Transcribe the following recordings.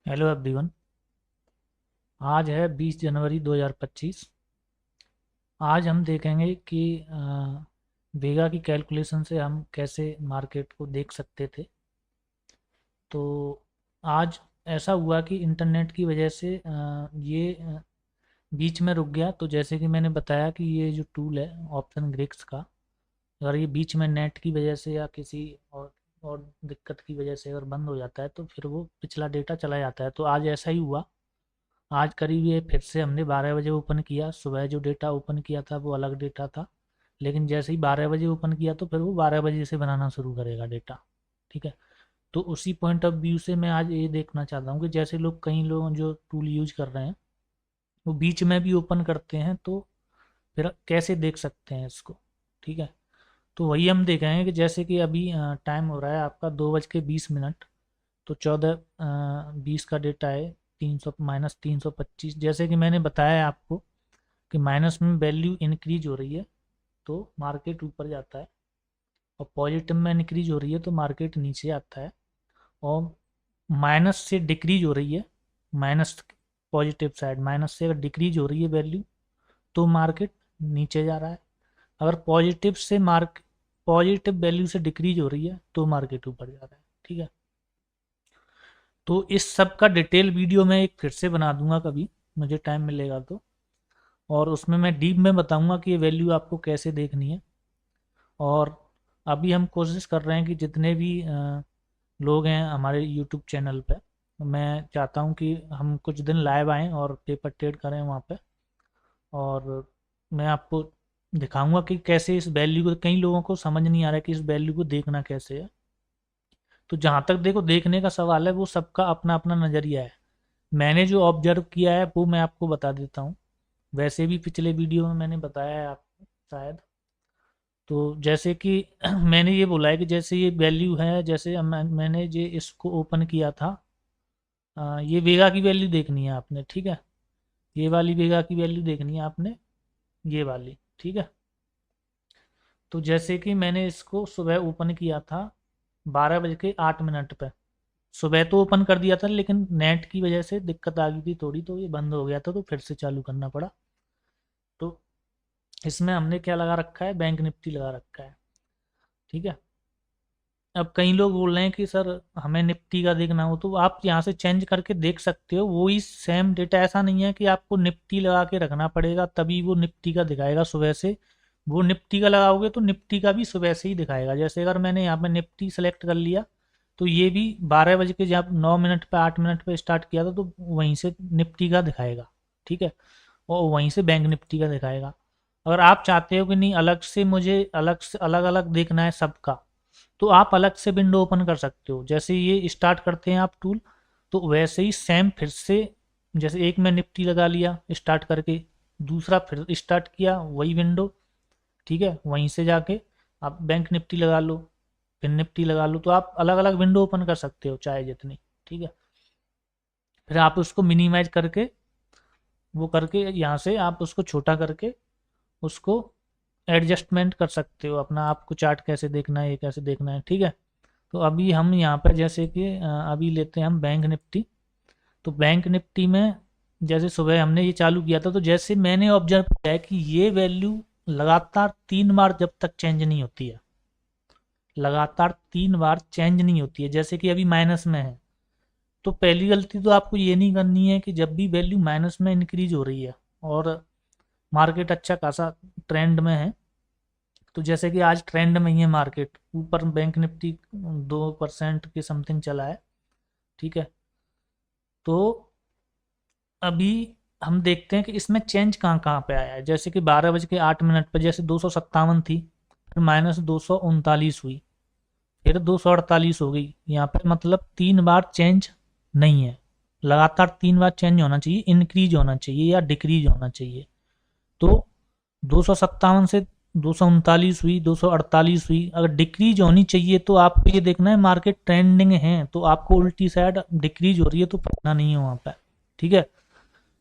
Hello everyone. आज है 20 जनवरी 2025। आज हम देखेंगे कि वेगा की कैलकुलेशन से हम कैसे मार्केट को देख सकते थे। तो आज ऐसा हुआ कि इंटरनेट की वजह से ये बीच में रुक गया। तो जैसे कि मैंने बताया कि ये जो टूल है ऑप्शन ग्रिक्स का, अगर ये बीच में नेट की वजह से या किसी और दिक्कत की वजह से अगर बंद हो जाता है तो फिर वो पिछला डेटा चला जाता है। तो आज ऐसा ही हुआ। आज करीब ये फिर से हमने 12 बजे ओपन किया। सुबह जो डेटा ओपन किया था वो अलग डेटा था, लेकिन जैसे ही 12 बजे ओपन किया तो फिर वो 12 बजे से बनाना शुरू करेगा डेटा। ठीक है। तो उसी पॉइंट ऑफ व्यू से मैं आज ये देखना चाहता हूँ कि जैसे लोग, कई लोग जो टूल यूज कर रहे हैं वो बीच में भी ओपन करते हैं, तो फिर कैसे देख सकते हैं इसको। ठीक है। तो वही हम देखेंगे कि जैसे कि अभी टाइम हो रहा है आपका 2:20। तो 14:20 का डेटा है। 300 माइनस 325, जैसे कि मैंने बताया आपको कि माइनस में वैल्यू इंक्रीज हो रही है तो मार्केट ऊपर जाता है, और पॉजिटिव में इंक्रीज हो रही है तो मार्केट नीचे आता है। और माइनस से डिक्रीज हो रही है, माइनस पॉजिटिव साइड, माइनस से अगर डिक्रीज हो रही है वैल्यू तो मार्केट नीचे जा रहा है। अगर पॉजिटिव वैल्यू से डिक्रीज हो रही है तो मार्केट ऊपर जा रहा है। ठीक है। तो इस सब का डिटेल वीडियो मैं एक फिर से बना दूंगा कभी मुझे टाइम मिलेगा तो, और उसमें मैं डीप में बताऊंगा कि ये वैल्यू आपको कैसे देखनी है। और अभी हम कोशिश कर रहे हैं कि जितने भी लोग हैं हमारे यूट्यूब चैनल पे, मैं चाहता हूं कि हम कुछ दिन लाइव आएँ और पेपर ट्रेड करें वहाँ पे। और मैं आपको दिखाऊंगा कि कैसे इस वैल्यू को, कई लोगों को समझ नहीं आ रहा है कि इस वैल्यू को देखना कैसे है। तो जहाँ तक देखो देखने का सवाल है वो सबका अपना अपना नज़रिया है। मैंने जो ऑब्जर्व किया है वो मैं आपको बता देता हूँ। वैसे भी पिछले वीडियो में मैंने बताया है आपको शायद। तो जैसे कि मैंने ये बोला है कि जैसे ये वैल्यू है, जैसे मैंने ये इसको ओपन किया था। ये वेगा की वैल्यू देखनी है आपने। ठीक है। ये वाली वेगा की वैल्यू देखनी है आपने, ये वाली। ठीक है। तो जैसे कि मैंने इसको सुबह ओपन किया था 12:08 पे। सुबह तो ओपन कर दिया था लेकिन नेट की वजह से दिक्कत आ गई थी थोड़ी, तो ये बंद हो गया था तो फिर से चालू करना पड़ा। तो इसमें हमने क्या लगा रखा है, बैंक निफ्टी लगा रखा है। ठीक है। अब कई लोग बोल रहे हैं कि सर हमें निफ्टी का देखना हो, तो आप यहाँ से चेंज करके देख सकते हो। वही सेम डेटा, ऐसा नहीं है कि आपको निफ्टी लगा के रखना पड़ेगा तभी वो निफ्टी का दिखाएगा सुबह से। वो निफ्टी का लगाओगे तो निफ्टी का भी सुबह से ही दिखाएगा। जैसे अगर मैंने यहाँ पे निफ्टी सेलेक्ट कर लिया तो ये भी 12 बजे के जब 9 मिनट पे 8 मिनट पे स्टार्ट किया था तो वहीं से निफ्टी का दिखाएगा। ठीक है। और वहीं से बैंक निफ्टी का दिखाएगा। अगर आप चाहते हो कि नहीं, अलग से मुझे अलग से अलग अलग देखना है सबका, तो आप अलग से विंडो ओपन कर सकते हो। जैसे ये स्टार्ट करते हैं आप टूल, तो वैसे ही सेम फिर से, जैसे एक में निफ्टी लगा लिया स्टार्ट करके, दूसरा फिर स्टार्ट किया वही विंडो। ठीक है। वहीं से जाके आप बैंक निफ्टी लगा लो, फिर निफ्टी लगा लो, तो आप अलग अलग विंडो ओपन कर सकते हो चाहे जितनी। ठीक है। फिर आप उसको मिनिमाइज करके, वो करके यहाँ से आप उसको छोटा करके उसको एडजस्टमेंट कर सकते हो अपना, आपको चार्ट कैसे देखना है, ये कैसे देखना है। ठीक है। तो अभी हम यहाँ पर जैसे कि अभी लेते हैं हम बैंक निफ्टी। तो बैंक निफ्टी में जैसे सुबह हमने ये चालू किया था, तो जैसे मैंने ऑब्जर्व किया है कि ये वैल्यू लगातार 3 बार जब तक चेंज नहीं होती है, लगातार 3 बार चेंज नहीं होती है, जैसे कि अभी माइनस में है, तो पहली गलती तो आपको ये नहीं करनी है कि जब भी वैल्यू माइनस में इंक्रीज हो रही है और मार्केट अच्छा खासा ट्रेंड में है, तो जैसे कि आज ट्रेंड में ही है मार्केट, ऊपर बैंक निफ्टी 2% के समथिंग चला है। ठीक है। तो अभी हम देखते हैं कि इसमें चेंज कहाँ कहाँ पे आया है। जैसे कि 12:08 पर जैसे 257 थी, फिर माइनस 239 हुई, फिर 248 हो गई यहाँ पे। मतलब 3 बार चेंज नहीं है, लगातार 3 बार चेंज होना चाहिए, इंक्रीज होना चाहिए या डिक्रीज होना चाहिए। तो 257 से 239 हुई, 248 हुई, अगर डिक्रीज होनी चाहिए तो आपको ये देखना है मार्केट ट्रेंडिंग है, तो आपको उल्टी साइड डिक्रीज हो रही है तो पढ़ना नहीं है वहाँ पे। ठीक है।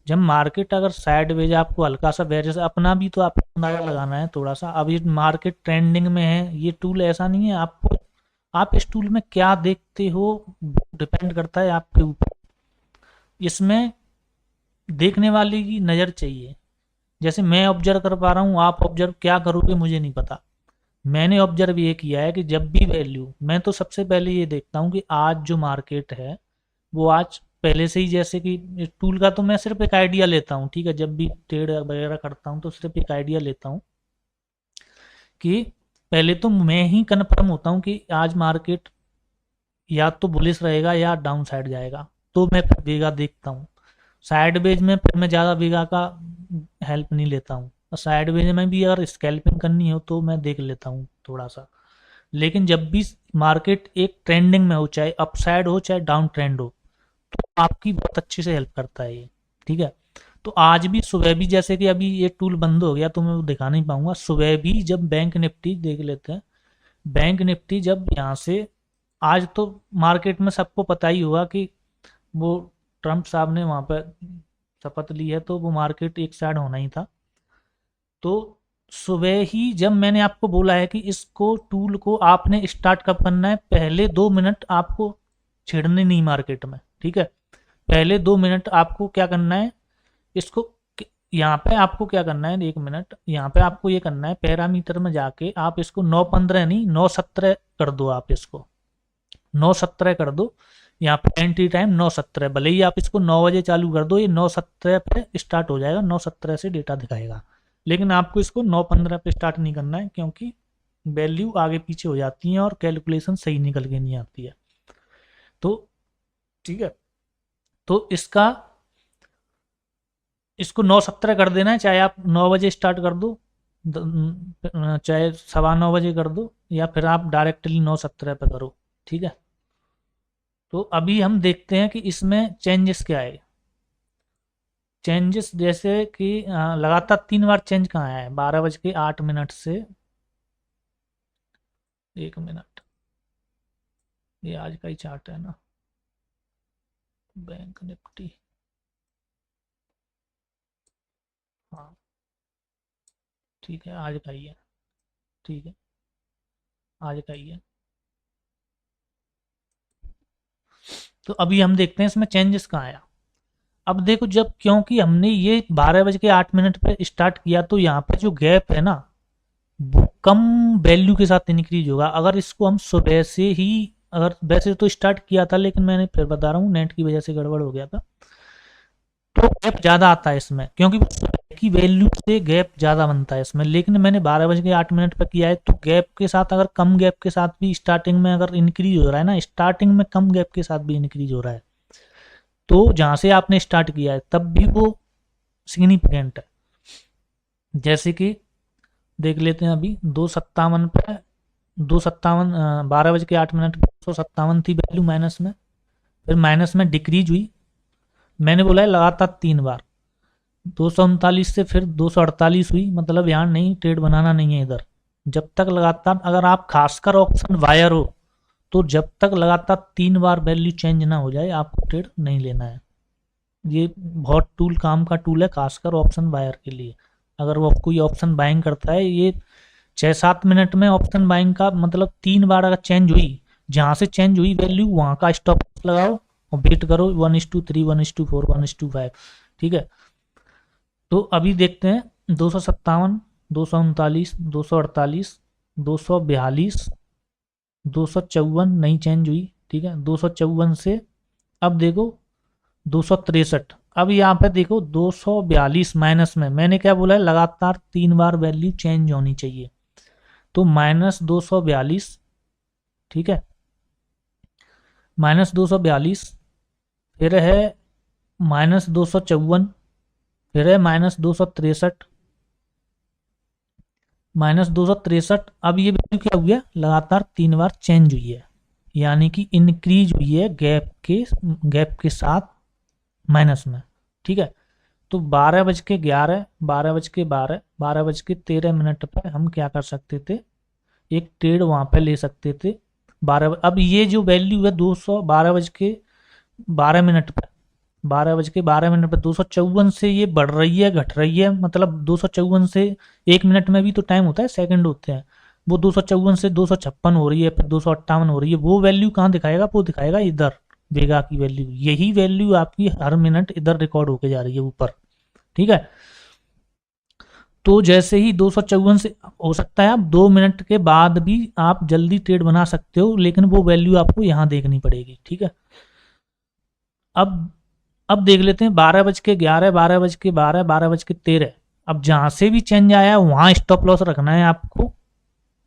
जब मार्केट अगर साइडवेज, आपको हल्का सा बेरियस अपना भी तो आपको अंदाजा लगाना है थोड़ा सा। अब ये मार्केट ट्रेंडिंग में है, ये टूल ऐसा नहीं है आपको, आप इस टूल में क्या देखते हो डिपेंड करता है आपके ऊपर। इसमें देखने वाले की नज़र चाहिए। जैसे मैं ऑब्जर्व कर पा रहा हूँ, आप ऑब्जर्व क्या करोगे मुझे नहीं पता। मैंने ऑब्जर्व ये किया है कि जब भी वैल्यू, मैं तो सबसे पहले ये देखता हूँ कि आज जो मार्केट है वो आज पहले से ही, जैसे कि इस टूल का तो मैं सिर्फ एक आइडिया लेता हूँ, ठीक है, जब भी ट्रेड वगैरह करता हूँ तो सिर्फ एक आइडिया लेता हूँ कि पहले तो मैं ही कन्फर्म होता हूँ कि आज मार्केट या तो बुलिश रहेगा या डाउन साइड जाएगा, तो मैं फिर वेगा देखता हूँ। साइडवेज में फिर मैं ज़्यादा वेगा का हेल्प नहीं लेता हूँ, और साइडवेज में भी अगर स्कैल्पिंग करनी हो तो मैं देख लेता हूँ थोड़ा सा। लेकिन जब भी मार्केट एक ट्रेंडिंग में हो, चाहे अपसाइड हो चाहे डाउन ट्रेंड हो, तो आपकी बहुत अच्छे से हेल्प करता है ये, ठीक है। तो आज भी सुबह भी, जैसे कि अभी ये टूल बंद हो गया तो मैं वो दिखा नहीं पाऊंगा, सुबह भी जब बैंक निफ्टी देख लेते हैं, बैंक निफ्टी जब यहाँ से, आज तो मार्केट में सबको पता ही होगा कि वो ट्रम्प साहब ने वहाँ पर शपथ ली है, तो वो मार्केट एक साइड होना ही था। तो सुबह ही जब मैंने आपको बोला है कि इसको टूल को आपने स्टार्ट कब करना है, पहले 2 मिनट आपको छेड़ने नहीं मार्केट में, ठीक है। पहले 2 मिनट आपको क्या करना है, इसको यहाँ पे आपको क्या करना है, 1 मिनट यहाँ पे आपको ये करना है, पैरामीटर में जाके आप इसको 9:15 नहीं 9:17 कर दो, आप इसको 9:17 कर दो। यहाँ पे एंट्री टाइम 9:17, भले ही आप इसको 9 बजे चालू कर दो, ये 9:17 पे स्टार्ट हो जाएगा, 9:17 से डेटा दिखाएगा। लेकिन आपको इसको 9:15 पे स्टार्ट नहीं करना है, क्योंकि वैल्यू आगे पीछे हो जाती है और कैलकुलेशन सही निकल के नहीं आती है। तो ठीक है, तो इसको 9:17 कर देना है, चाहे आप 9 बजे स्टार्ट कर दो, चाहे 9:15 कर दो, या फिर आप डायरेक्टली 9:17 पे करो, ठीक है। तो अभी हम देखते हैं कि इसमें चेंजेस क्या है। चेंजेस जैसे कि लगातार 3 बार चेंज कहाँ आया है, 12:08 से 1 मिनट, ये आज का ही चार्ट है ना, बैंक निफ्टी, हाँ ठीक है, आज का ही है, ठीक है, आज का ही है। तो अभी हम देखते हैं इसमें चेंजेस कहाँ आया। अब देखो, जब क्योंकि हमने ये 12:08 पे स्टार्ट किया, तो यहाँ पे जो गैप है ना, वो कम वैल्यू के साथ इंक्रीज होगा। अगर इसको हम सुबह से ही, अगर वैसे तो स्टार्ट किया था, लेकिन मैंने फिर बता रहा हूँ नेट की वजह से गड़बड़ हो गया था, तो गैप ज़्यादा आता है इसमें, क्योंकि सुबह की वैल्यू से गैप ज़्यादा बनता है इसमें। लेकिन मैंने 12:08 पर किया है, तो गैप के साथ, अगर कम गैप के साथ भी स्टार्टिंग में अगर इंक्रीज हो रहा है ना, स्टार्टिंग में कम गैप के साथ भी इंक्रीज हो रहा है, तो जहाँ से आपने स्टार्ट किया है तब भी वो सिग्निफिकेंट है। जैसे कि देख लेते हैं, अभी 257 पे, 257, 12:08 पे 257 थी वैल्यू माइनस में, फिर माइनस में डिक्रीज हुई, मैंने बोला है लगातार 3 बार, 239 से फिर 248 हुई, मतलब यहाँ नहीं ट्रेड बनाना नहीं है इधर। जब तक लगातार, अगर आप खासकर ऑप्शन वायर हो, तो जब तक लगातार 3 बार वैल्यू चेंज ना हो जाए, आपको ट्रेड नहीं लेना है। ये बहुत टूल काम का टूल है, खासकर ऑप्शन बायर के लिए। अगर वो कोई ऑप्शन बाइंग करता है, ये 6-7 मिनट में ऑप्शन बाइंग का मतलब 3 बार अगर चेंज हुई, जहाँ से चेंज हुई वैल्यू वहाँ का स्टॉप लगाओ और वेट करो 1:3, 1:4, 1:5, ठीक है। तो अभी देखते हैं 257, 239, 248, 242, 254 नहीं चेंज हुई, ठीक है। 254 से अब देखो 263, अब यहाँ पे देखो 242 माइनस में, मैंने क्या बोला है, लगातार 3 बार वैल्यू चेंज होनी चाहिए, तो -242, ठीक है, -242, फिर है -254, फिर है -263, -263। अब ये वैल्यू क्या हुई है, लगातार 3 बार चेंज हुई है, यानी कि इंक्रीज हुई है गैप के साथ माइनस में, ठीक है। तो 12:11, 12:12, 12:13 पर हम क्या कर सकते थे, एक ट्रेड वहाँ पे ले सकते थे 12। अब ये जो वैल्यू है 200, 12:12 पर, 12:12 पर 254 से ये बढ़ रही है घट रही है, मतलब 254 से 1 मिनट में भी तो टाइम होता है, सेकंड होते हैं, वो 254 से 256 हो रही है, फिर 258 हो रही है। वो वैल्यू कहाँ दिखाएगा, वो दिखाएगा इधर वेगा की वैल्यू, यही वैल्यू आपकी हर मिनट इधर रिकॉर्ड होके जा रही है ऊपर, ठीक है। तो जैसे ही 254 से हो सकता है आप 2 मिनट के बाद भी आप जल्दी ट्रेड बना सकते हो, लेकिन वो वैल्यू आपको यहाँ देखनी पड़ेगी, ठीक है। अब अब देख लेते हैं 12:11, 12:12, 12:13। अब जहां से भी चेंज आया वहां स्टॉप लॉस रखना है आपको,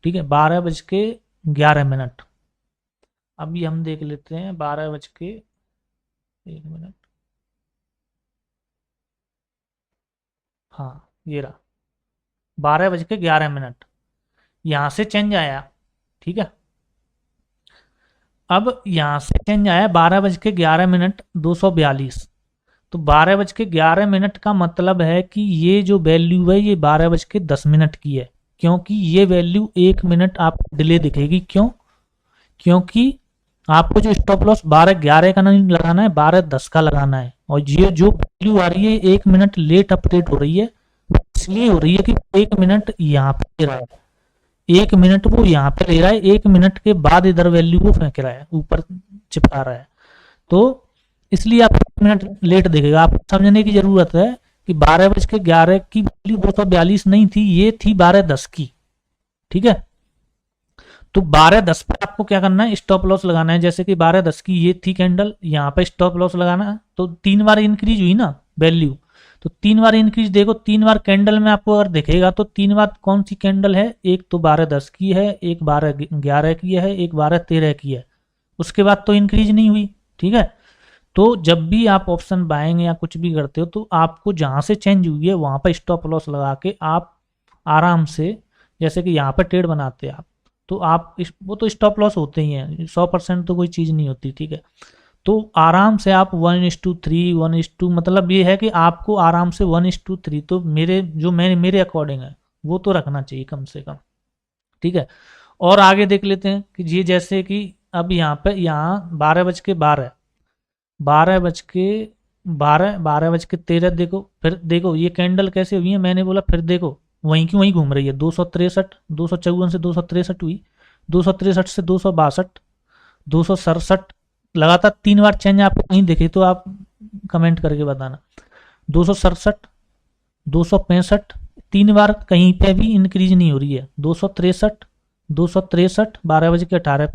ठीक है। 12:11। अभी हम देख लेते हैं 1 मिनट, हाँ ये रहा 12:11, यहाँ से चेंज आया, ठीक है। अब यहाँ से चेंज आया 12:11, 242। तो 12:11 का मतलब है कि ये जो वैल्यू है ये 12:10 की है, क्योंकि ये वैल्यू 1 मिनट आपको डिले दिखेगी। क्यों? क्योंकि आपको जो स्टॉप लॉस 12:11 का नहीं लगाना है, 12:10 का लगाना है। और ये जो वैल्यू आ रही है 1 मिनट लेट अपडेट हो रही है, इसलिए हो रही है कि 1 मिनट यहाँ पे ले रहा है, 1 मिनट वो यहाँ पे ले रहा है, 1 मिनट के बाद इधर वैल्यू को फेंक रहा है, ऊपर चिपका रहा है। तो इसलिए आप 1 मिनट लेट देखेगा। आपको समझने की जरूरत है कि 12:11 की वैल्यू 242 नहीं थी, ये थी 12:10 की, ठीक है। तो 12:10 पर आपको क्या करना है, स्टॉप लॉस लगाना है। जैसे कि 12:10 की ये थी कैंडल, यहाँ पे स्टॉप लॉस लगाना है। तो 3 बार इंक्रीज हुई ना वैल्यू, तो 3 बार इंक्रीज देखो, 3 बार कैंडल में आपको अगर दिखेगा तो 3 बार कौन सी कैंडल है, एक तो 12:10 की है, एक 12:11 की है, एक 12:13 की है। उसके बाद तो इंक्रीज नहीं हुई, ठीक है। तो जब भी आप ऑप्शन बाएंगे या कुछ भी करते हो तो आपको जहां से चेंज हुई है वहां पर स्टॉप लॉस लगा के आप आराम से, जैसे कि यहाँ पर ट्रेड बनाते हैं आप, तो आप वो तो स्टॉप लॉस होते ही हैं, 100% तो कोई चीज़ नहीं होती, ठीक है। तो आराम से आप 1:3, 1:2, मतलब ये है कि आपको आराम से 1:3 तो मेरे अकॉर्डिंग है वो तो रखना चाहिए कम से कम, ठीक है। और आगे देख लेते हैं कि ये जैसे कि अब यहाँ 12:12, 12:12, 12:13 देखो, फिर देखो ये कैंडल कैसे हुई है, मैंने बोला फिर देखो वहीं की वहीं घूम रही है। 263, 254 से 263 हुई, 263 से 262, 267, लगातार 3 बार चेंज आपको कहीं दिखे तो आप कमेंट करके बताना। 267, 265, 3 बार कहीं पे भी इंक्रीज नहीं हो रही है। 263, 263, 12:18,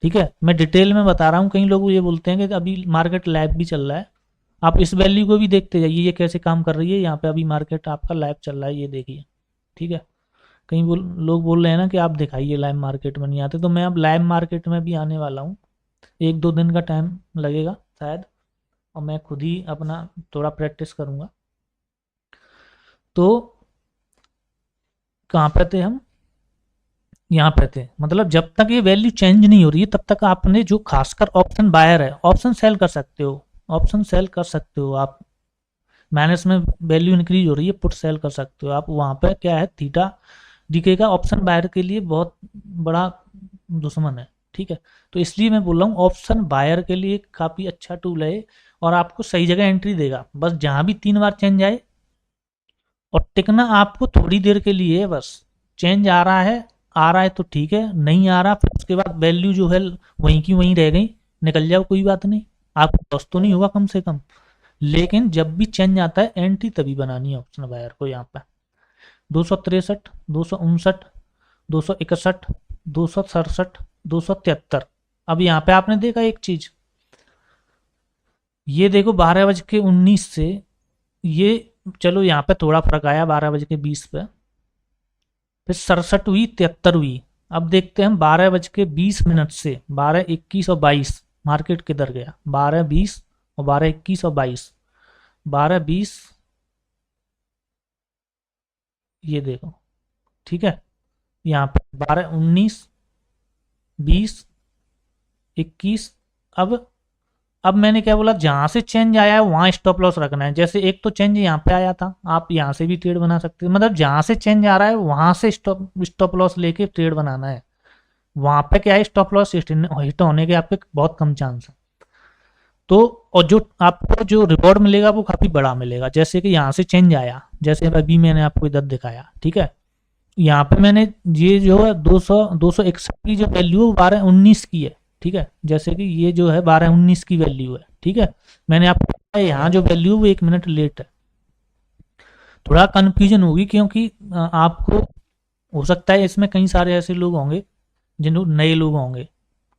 ठीक है। मैं डिटेल में बता रहा हूँ, कई लोग ये बोलते हैं कि अभी मार्केट लाइव भी चल रहा है, आप इस वैल्यू को भी देखते जाइए ये कैसे काम कर रही है। यहाँ पे अभी मार्केट आपका लाइव चल रहा है, ये देखिए, ठीक है। कई लोग बोल रहे हैं ना कि आप दिखाइए लाइव मार्केट में नहीं आते, तो मैं अब लाइव मार्केट में भी आने वाला हूँ। 1-2 दिन का टाइम लगेगा शायद, और मैं खुद ही अपना थोड़ा प्रैक्टिस करूँगा। तो कहाँ पे थे हम, यहाँ पे थे। मतलब जब तक ये वैल्यू चेंज नहीं हो रही है तब तक आपने, जो खासकर ऑप्शन बायर है, ऑप्शन सेल कर सकते हो, ऑप्शन सेल कर सकते हो आप। माइनस में वैल्यू इंक्रीज हो रही है, पुट सेल कर सकते हो आप। वहाँ पे क्या है, थीटा दिखेगा, ऑप्शन बायर के लिए बहुत बड़ा दुश्मन है, ठीक है। तो इसलिए मैं बोल रहा हूँ ऑप्शन बायर के लिए काफ़ी अच्छा टूल है, और आपको सही जगह एंट्री देगा। बस जहाँ भी 3 बार चेंज आए, और टिकना आपको थोड़ी देर के लिए है बस। चेंज आ रहा है तो ठीक है, नहीं आ रहा फिर उसके बाद वैल्यू जो है वहीं की वहीं रह गई, निकल जाओ, कोई बात नहीं, आपको लॉस तो नहीं होगा कम से कम। लेकिन जब भी चेंज आता है एंट्री तभी बनानी है ऑप्शन बायर को। यहाँ पर 263, 259, 261, 267, 273। अब यहाँ पे आपने देखा एक चीज, ये देखो 12:19 से ये, चलो यहाँ पे थोड़ा फर्क आया 12:20 पे, फिर 67 हुई, 73 हुई। अब देखते हैं हम 12:20 से 12:21 और 22 मार्केट किधर गया, 12:20 और 12:21 और 22। 12:20 ये देखो, ठीक है। यहाँ पे 12:19, 20, 21। अब मैंने क्या बोला, जहां से चेंज आया है वहां स्टॉप लॉस रखना है। जैसे एक तो चेंज यहाँ पे आया था, आप यहाँ से भी ट्रेड बना सकते हो, मतलब जहां से चेंज आ रहा है वहां से स्टॉप लॉस लेके ट्रेड बनाना है। वहां पे क्या है, स्टॉप लॉस हिट होने के आपके बहुत कम चांस है। तो और जो आपको जो रिवॉर्ड मिलेगा वो काफी बड़ा मिलेगा। जैसे कि यहाँ से चेंज आया, जैसे अभी मैंने आपको इधर दिखाया, ठीक है। यहाँ पे मैंने ये जो है 261 की जो वैल्यू 12:19 की है, ठीक है, जैसे कि ये जो है 12:19 की वैल्यू है, ठीक है, मैंने आपको बताया यहाँ जो वैल्यू है वो 1 मिनट लेट है। थोड़ा कन्फ्यूजन होगी क्योंकि आपको हो सकता है इसमें कई सारे ऐसे लोग होंगे जिन नए लोग होंगे,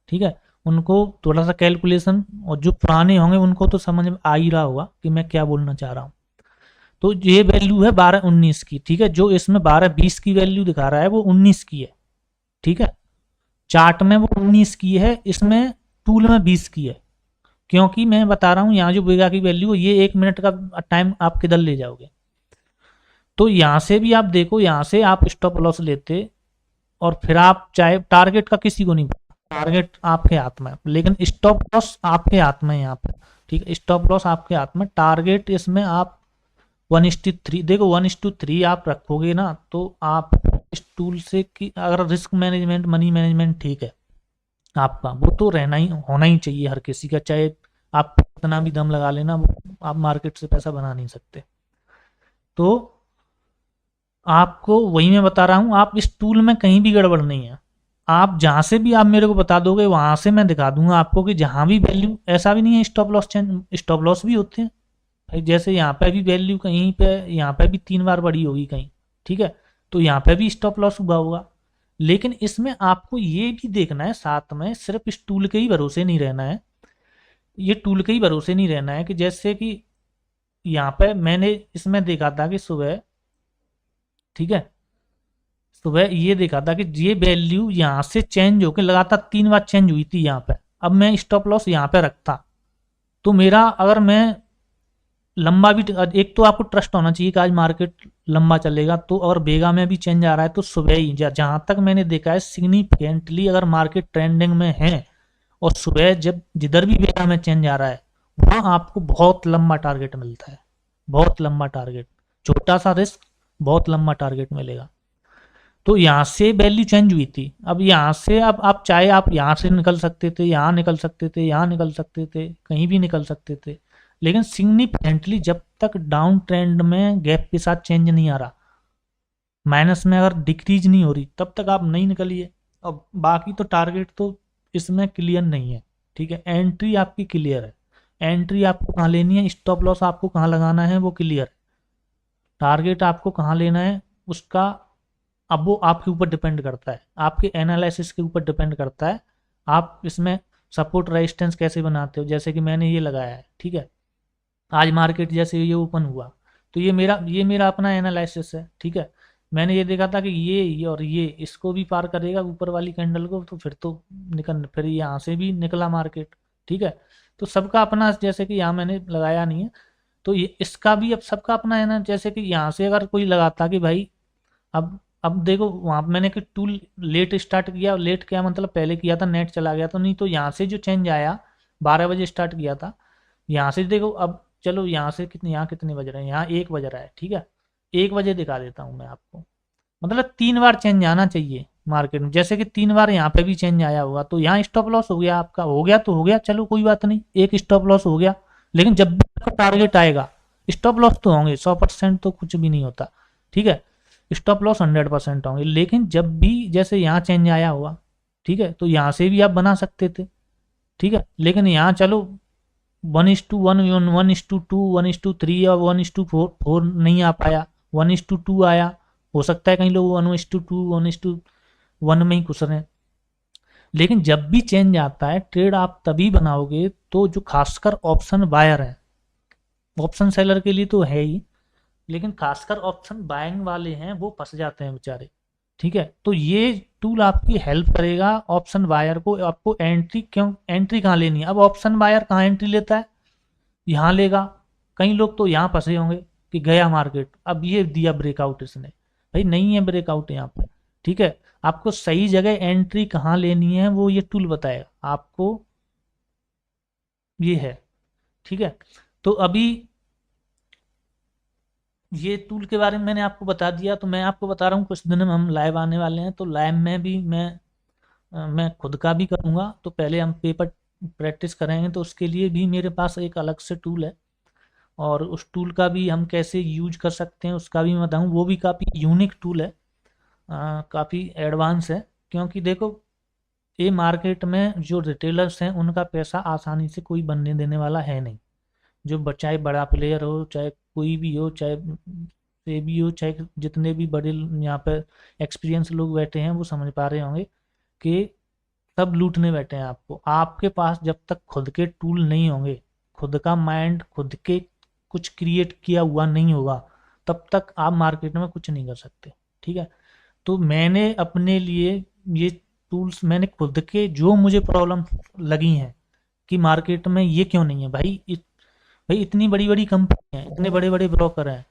ठीक है, उनको थोड़ा सा कैलकुलेशन, और जो पुराने होंगे उनको तो समझ में आ ही रहा होगा कि मैं क्या बोलना चाह रहा हूँ। तो ये वैल्यू है 12:19 की, ठीक है, जो इसमें 12:20 की वैल्यू दिखा रहा है वो 19 की है, ठीक है, चार्ट में वो 19 की है, इसमें टूल में 20 की है, क्योंकि मैं बता रहा हूँ यहाँ जो वेगा की वैल्यू है ये 1 मिनट का टाइम आप किधर ले जाओगे। तो यहाँ से भी आप देखो, यहाँ से आप स्टॉप लॉस लेते और फिर आप चाहे टारगेट का किसी को नहीं पता, टारगेट आपके हाथ में, लेकिन स्टॉप लॉस आपके हाथ में है यहाँ पे, ठीक है, स्टॉप लॉस आपके हाथ में, टारगेट इसमें आप 1:3 देखो, 1:3 आप रखोगे ना तो आप इस टूल से कि अगर रिस्क मैनेजमेंट मनी मैनेजमेंट ठीक है आपका, वो तो रहना ही होना ही चाहिए हर किसी का, चाहे आप कितना भी दम लगा लेना, आप मार्केट से पैसा बना नहीं सकते। तो आपको वही मैं बता रहा हूँ, आप इस टूल में कहीं भी गड़बड़ नहीं है, आप जहां से भी आप मेरे को बता दोगे वहां से मैं दिखा दूंगा आपको कि जहां भी वैल्यू, ऐसा भी नहीं है stop loss change, stop loss भी होते हैं भाई, जैसे यहाँ पे भी वैल्यू कहीं पे, यहाँ पे भी 3 बार बढ़ी होगी कहीं, ठीक है, तो यहाँ पे भी स्टॉप लॉस हुआ होगा। लेकिन इसमें आपको ये भी देखना है साथ में, सिर्फ इस टूल के ही भरोसे नहीं रहना है, ये टूल के ही भरोसे नहीं रहना है कि जैसे कि यहाँ पे मैंने इसमें देखा था कि सुबह, ठीक है, सुबह ये देखा था कि ये वैल्यू यहाँ से चेंज होकर लगातार 3 बार चेंज हुई थी यहाँ पे, अब मैं स्टॉप लॉस यहाँ पे रखता तो मेरा, अगर मैं लंबा भी, एक तो आपको ट्रस्ट होना चाहिए कि आज मार्केट लंबा चलेगा, तो अगर बेगा में भी चेंज आ रहा है तो सुबह ही, जहाँ तक मैंने देखा है सिग्निफिकेंटली अगर मार्केट ट्रेंडिंग में है और सुबह जब जिधर भी बेगा में चेंज आ रहा है वहाँ आपको बहुत लंबा टारगेट मिलता है, बहुत लंबा टारगेट, छोटा सा रिस्क, बहुत लंबा टारगेट मिलेगा। तो यहाँ से वैल्यू चेंज हुई थी, अब यहाँ से, अब आप चाहे आप यहाँ से निकल सकते थे, यहाँ निकल सकते थे, यहाँ निकल सकते थे, कहीं भी निकल सकते थे, लेकिन सिग्निफिकेंटली जब तक डाउन ट्रेंड में गैप के साथ चेंज नहीं आ रहा, माइनस में अगर डिक्रीज नहीं हो रही, तब तक आप नहीं निकलिए। अब बाकी तो टारगेट तो इसमें क्लियर नहीं है, ठीक है, एंट्री आपकी क्लियर है, एंट्री आपको कहाँ लेनी है, स्टॉप लॉस आपको कहाँ लगाना है वो क्लियर है, टारगेट आपको कहाँ लेना है उसका, अब वो आपके ऊपर डिपेंड करता है, आपके एनालिसिस के ऊपर डिपेंड करता है, आप इसमें सपोर्ट रेजिस्टेंस कैसे बनाते हो, जैसे कि मैंने ये लगाया है, ठीक है, आज मार्केट जैसे ये ओपन हुआ तो ये मेरा अपना एनालिसिस है, ठीक है, मैंने ये देखा था कि ये और ये इसको भी पार करेगा ऊपर वाली कैंडल को, तो फिर तो निकल, फिर यहाँ से भी निकला मार्केट, ठीक है, तो सबका अपना, जैसे कि यहाँ मैंने लगाया नहीं है तो ये इसका भी अब सबका अपना है ना, जैसे कि यहाँ से अगर कोई लगाता कि भाई, अब देखो वहां पे मैंने कि टूल लेट स्टार्ट किया, लेट क्या मतलब पहले किया था नेट चला गया तो, नहीं तो यहाँ से जो चेंज आया 12 बजे स्टार्ट किया था, यहाँ से देखो, अब चलो यहाँ से कितने, यहाँ कितने बज रहे हैं, यहाँ 1 बज रहा है, ठीक है, 1 बजे दिखा देता हूँ मैं आपको, मतलब 3 बार चेंज आना चाहिए मार्केट में, जैसे कि 3 बार यहाँ पे भी चेंज आया होगा तो यहाँ स्टॉप लॉस हो गया आपका, हो गया तो हो गया, चलो कोई बात नहीं, एक स्टॉप लॉस हो गया, लेकिन जब भी आपका टारगेट आएगा, स्टॉप लॉस तो होंगे 100%, तो कुछ भी नहीं होता, ठीक है, स्टॉप लॉस 100% होंगे, लेकिन जब भी जैसे यहाँ चेंज आया हुआ, ठीक है, तो यहाँ से भी आप बना सकते थे, ठीक है, लेकिन यहाँ चलो 1:1, 1:2, 1:3 और 1:4 नहीं आ पाया, 1:2 आया, हो सकता है कई लोग 1:2, 1:1 में ही घुस रहे हैं, लेकिन जब भी चेंज आता है ट्रेड आप तभी बनाओगे तो जो खासकर ऑप्शन बायर है, ऑप्शन सेलर के लिए तो है ही, लेकिन खासकर ऑप्शन बाइंग वाले हैं वो फंस जाते हैं बेचारे, ठीक है, तो ये टूल आपकी हेल्प करेगा ऑप्शन बायर को, आपको एंट्री, क्यों एंट्री कहाँ लेनी है, अब ऑप्शन बायर कहाँ एंट्री लेता है, यहाँ लेगा, कई लोग तो यहाँ फंसे होंगे कि गया मार्केट, अब ये दिया ब्रेकआउट इसने, भाई नहीं है ब्रेकआउट यहाँ पे, ठीक है, आपको सही जगह एंट्री कहाँ लेनी है वो ये टूल बताएगा आपको, ये है, ठीक है, तो अभी ये टूल के बारे में मैंने आपको बता दिया, तो मैं आपको बता रहा हूँ कुछ दिन में हम लाइव आने वाले हैं, तो लाइव में भी मैं खुद का भी करूँगा, तो पहले हम पेपर प्रैक्टिस करेंगे, तो उसके लिए भी मेरे पास एक अलग से टूल है, और उस टूल का भी हम कैसे यूज कर सकते हैं उसका भी मैं बताऊँ, वो भी काफ़ी यूनिक टूल है, काफ़ी एडवांस है, क्योंकि देखो ये मार्केट में जो रिटेलर्स हैं उनका पैसा आसानी से कोई बनने देने वाला है नहीं। जो चाहे बड़ा प्लेयर हो, चाहे कोई भी हो, चाहे से भी हो, चाहे जितने भी बड़े यहाँ पर एक्सपीरियंस लोग बैठे हैं वो समझ पा रहे होंगे कि सब लूटने बैठे हैं आपको। आपके पास जब तक खुद के टूल नहीं होंगे, खुद का माइंड, खुद के कुछ क्रिएट किया हुआ नहीं होगा, तब तक आप मार्केट में कुछ नहीं कर सकते। ठीक है, तो मैंने अपने लिए ये टूल्स, मैंने खुद के जो मुझे प्रॉब्लम लगी हैं कि मार्केट में ये क्यों नहीं है भाई, भाई इतनी बड़ी बड़ी कंपनी है, इतने बड़े बड़े ब्रोकर हैं,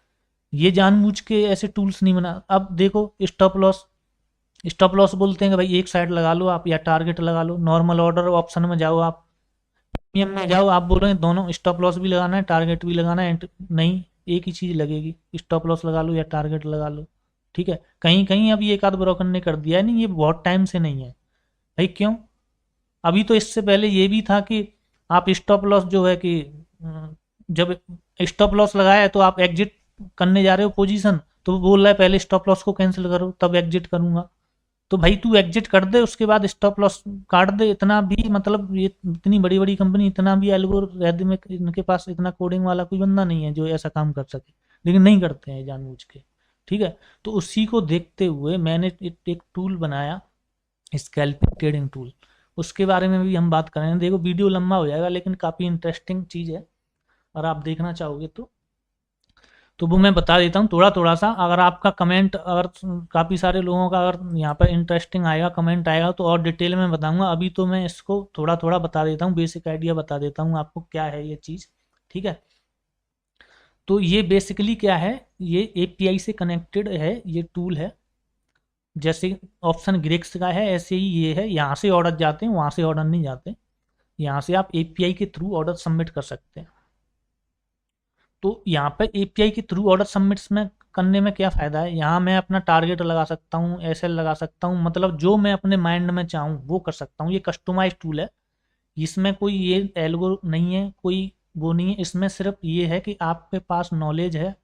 ये जानबूझ के ऐसे टूल्स नहीं बना। अब देखो स्टॉप लॉस बोलते हैं कि भाई एक साइड लगा लो आप, या टारगेट लगा लो। नॉर्मल ऑर्डर ऑप्शन में जाओ, आप प्रीमियम में जाओ, आप बोल रहे हैं दोनों स्टॉप लॉस भी लगाना है, टारगेट भी लगाना है। नहीं, एक ही चीज़ लगेगी, स्टॉप लॉस लगा लो या टारगेट लगा लो। ठीक है, कहीं कहीं अभी एक आध ब्रोकर ने कर दिया है, नहीं ये बहुत टाइम से नहीं है भाई। क्यों? अभी तो इससे पहले ये भी था कि आप स्टॉप लॉस जो है कि जब स्टॉप लॉस लगाया है तो आप एग्जिट करने जा रहे हो पोजीशन, तो वो बोल रहा है पहले स्टॉप लॉस को कैंसिल करो तब एग्जिट करूंगा। तो भाई तू एग्जिट कर दे, उसके बाद स्टॉप लॉस काट दे। इतना भी मतलब ये इतनी बड़ी बड़ी कंपनी, इतना भी एल्गोरिथमिक इनके पास इतना कोडिंग वाला कोई बंदा नहीं है जो ऐसा काम कर सके, लेकिन नहीं करते हैं जानबूझ के। ठीक है, तो उसी को देखते हुए मैंने एक टूल बनाया, स्कैल्पिंग ट्रेडिंग टूल। उसके बारे में भी हम बात करेंगे। देखो वीडियो लंबा हो जाएगा, लेकिन काफ़ी इंटरेस्टिंग चीज़ है, और आप देखना चाहोगे तो वो मैं बता देता हूँ थोड़ा थोड़ा सा। अगर आपका कमेंट, अगर काफ़ी सारे लोगों का अगर यहाँ पर इंटरेस्टिंग आएगा, कमेंट आएगा, तो और डिटेल में बताऊँगा। अभी तो मैं इसको थोड़ा थोड़ा बता देता हूँ, बेसिक आइडिया बता देता हूँ आपको क्या है ये चीज़। ठीक है, तो ये बेसिकली क्या है, ये एपीआई से कनेक्टेड है, ये टूल है। जैसे ऑप्शन ग्रेक्स का है, ऐसे ही ये है। यहाँ से ऑर्डर जाते हैं, वहाँ से ऑर्डर नहीं जाते। यहाँ से आप एपीआई के थ्रू ऑर्डर सबमिट कर सकते हैं। तो यहाँ पे एपीआई के थ्रू ऑर्डर सबमिट्स में करने में क्या फ़ायदा है, यहाँ मैं अपना टारगेट लगा सकता हूँ, एसएल लगा सकता हूँ, मतलब जो मैं अपने माइंड में चाहूँ वो कर सकता हूँ। ये कस्टमाइज टूल है, इसमें कोई ये एल्गो नहीं है, कोई वो नहीं है। इसमें सिर्फ ये है कि आपके पास नॉलेज है,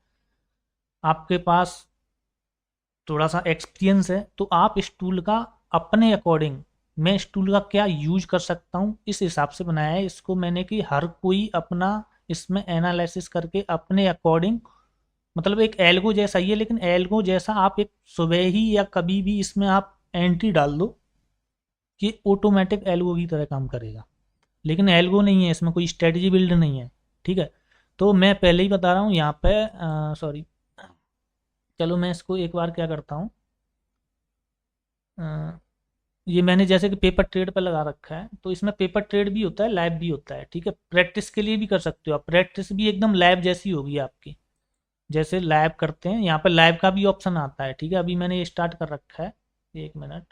आपके पास थोड़ा सा एक्सपीरियंस है, तो आप इस टूल का अपने अकॉर्डिंग, मैं इस टूल का क्या यूज कर सकता हूँ इस हिसाब से बनाया है इसको मैंने, कि हर कोई अपना इसमें एनालिसिस करके अपने अकॉर्डिंग, मतलब एक एल्गो जैसा ही है, लेकिन एल्गो जैसा आप एक सुबह ही या कभी भी इसमें आप एंट्री डाल दो कि ऑटोमेटिक एल्गो की तरह काम करेगा। लेकिन एल्गो नहीं है, इसमें कोई स्ट्रेटजी बिल्ड नहीं है। ठीक है, तो मैं पहले ही बता रहा हूँ यहाँ पे, सॉरी, चलो मैं इसको एक बार क्या करता हूँ, ये मैंने जैसे कि पेपर ट्रेड पे लगा रखा है, तो इसमें पेपर ट्रेड भी होता है, लाइव भी होता है। ठीक है, प्रैक्टिस के लिए भी कर सकते हो आप, प्रैक्टिस भी एकदम लाइव जैसी होगी आपकी, जैसे लाइव करते हैं। यहाँ पर लाइव का भी ऑप्शन आता है। ठीक है, अभी मैंने ये स्टार्ट कर रखा है, एक मिनट,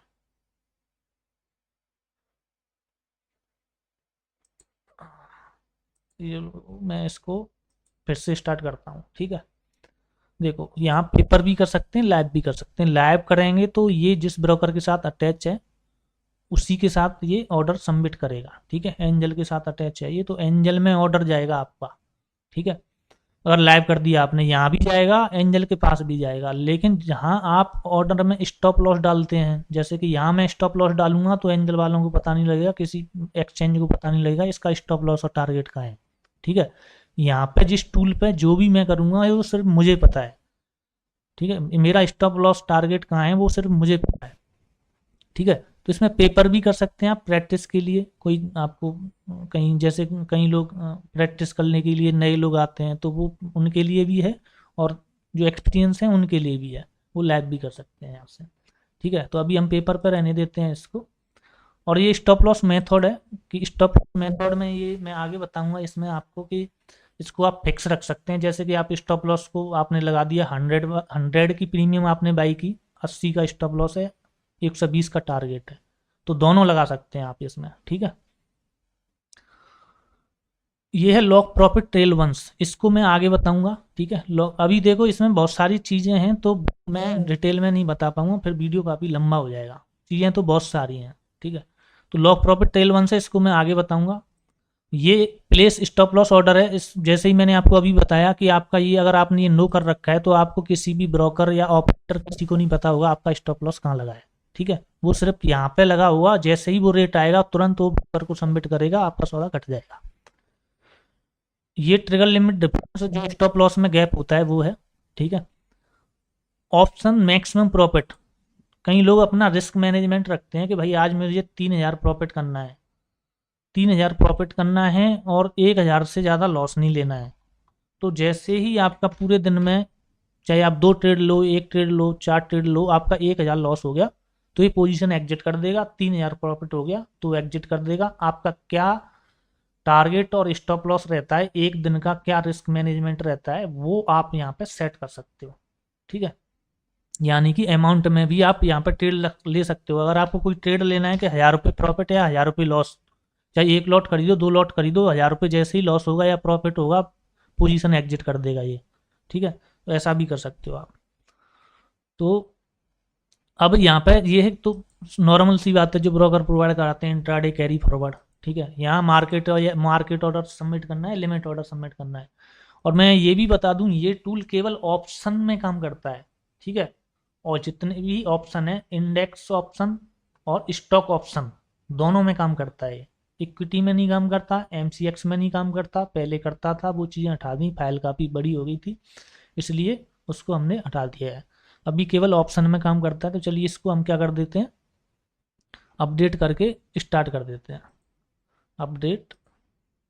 ये मैं इसको फिर से स्टार्ट करता हूँ। ठीक है, देखो यहाँ पेपर भी कर सकते हैं, लाइव भी कर सकते हैं। लाइव करेंगे तो ये जिस ब्रोकर के साथ अटैच है उसी के साथ ये ऑर्डर सबमिट करेगा। ठीक है, एंजल के साथ अटैच है ये, तो एंजल में ऑर्डर जाएगा आपका। ठीक है, अगर लाइव कर दिया आपने, यहाँ भी जाएगा, एंजल के पास भी जाएगा। लेकिन जहाँ आप ऑर्डर में स्टॉप लॉस डालते हैं, जैसे कि यहाँ मैं स्टॉप लॉस डालूंगा तो एंजल वालों को पता नहीं लगेगा, किसी एक्सचेंज को पता नहीं लगेगा इसका स्टॉप लॉस और टारगेट का है। ठीक है, यहाँ पे जिस टूल पे जो भी मैं करूँगा वो सिर्फ मुझे पता है। ठीक है, मेरा स्टॉप लॉस टारगेट कहाँ है वो सिर्फ मुझे पता है। ठीक है, तो इसमें पेपर भी कर सकते हैं आप प्रैक्टिस के लिए। कोई आपको कहीं, जैसे कई लोग प्रैक्टिस करने के लिए नए लोग आते हैं, तो वो उनके लिए भी है, और जो एक्सपीरियंस है उनके लिए भी है, वो लैब भी कर सकते हैं आपसे। ठीक है, तो अभी हम पेपर पर रहने देते हैं इसको। और ये स्टॉप लॉस मेथड है, कि स्टॉप मेथड में ये मैं आगे बताऊंगा इसमें आपको, कि इसको आप फिक्स रख सकते हैं। जैसे कि आप स्टॉप लॉस को आपने लगा दिया 100 की प्रीमियम आपने बाई की, 80 का स्टॉप लॉस है, 120 का टारगेट है, तो दोनों लगा सकते हैं आप इसमें। ठीक है, ये है लॉक प्रॉफिट ट्रेल वंस, इसको मैं आगे बताऊंगा। ठीक है, लॉक, अभी देखो इसमें बहुत सारी चीज़ें हैं, तो मैं डिटेल में नहीं बता पाऊंगा, फिर वीडियो काफ़ी लंबा हो जाएगा। चीज़ें तो बहुत सारी हैं। ठीक है, तो लॉक प्रॉफिट ट्रेल वंस है, इसको मैं आगे बताऊंगा। ये प्लेस स्टॉप लॉस ऑर्डर है, इस जैसे ही मैंने आपको अभी बताया कि आपका ये, अगर आपने ये नो कर रखा है तो आपको किसी भी ब्रोकर या ऑपरेटर, किसी को नहीं पता होगा आपका स्टॉप लॉस कहाँ लगा है। ठीक है, वो सिर्फ यहाँ पे लगा हुआ, जैसे ही वो रेट आएगा तुरंत वो ब्रोकर को सबमिट करेगा, आपका सौदा कट जाएगा। ये ट्रिगर लिमिट डिफरेंस जो स्टॉप लॉस में गैप होता है वो है, ठीक है। ऑप्शन मैक्सिमम प्रॉफिट, कई लोग अपना रिस्क मैनेजमेंट रखते हैं कि भाई आज मुझे 3,000 प्रॉफिट करना है, 3,000 प्रॉफिट करना है और 1,000 से ज़्यादा लॉस नहीं लेना है। तो जैसे ही आपका पूरे दिन में, चाहे आप 2 ट्रेड लो, 1 ट्रेड लो, 4 ट्रेड लो, आपका 1,000 लॉस हो गया तो ये पोजीशन एग्जिट कर देगा। 3,000 प्रॉफिट हो गया तो एग्जिट कर देगा। आपका क्या टारगेट और स्टॉप लॉस रहता है, एक दिन का क्या रिस्क मैनेजमेंट रहता है, वो आप यहाँ पे सेट कर सकते हो, ठीक है। यानी कि अमाउंट में भी आप यहाँ पे ट्रेड ले सकते हो। अगर आपको कोई ट्रेड लेना है कि 1,000 रुपये प्रॉफिट है या 1,000 रुपये लॉस, चाहे 1 लॉट खरीदो, 2 लॉट खरीदो, 1,000 रुपये जैसे ही लॉस होगा या प्रॉफिट होगा पोजीशन एग्जिट कर देगा ये, ठीक है। तो ऐसा भी कर सकते हो आप। तो अब यहाँ पे ये है तो नॉर्मल सी बात है जो ब्रोकर प्रोवाइड कराते हैं, इंट्राडे कैरी फॉरवर्ड, ठीक है। यहाँ मार्केट ऑर्डर सबमिट करना है, लिमिट ऑर्डर सबमिट करना है। और मैं ये भी बता दूं, ये टूल केवल ऑप्शन में काम करता है, ठीक है। और जितने भी ऑप्शन है, इंडेक्स ऑप्शन और स्टॉक ऑप्शन, दोनों में काम करता है। इक्विटी में नहीं काम करता, एमसीएक्स में नहीं काम करता। पहले करता था, वो चीज़ें हटा दी, फाइल काफ़ी बड़ी हो गई थी इसलिए उसको हमने हटा दिया है। अभी केवल ऑप्शन में काम करता है। तो चलिए इसको हम क्या कर देते हैं, अपडेट करके स्टार्ट कर देते हैं। अपडेट,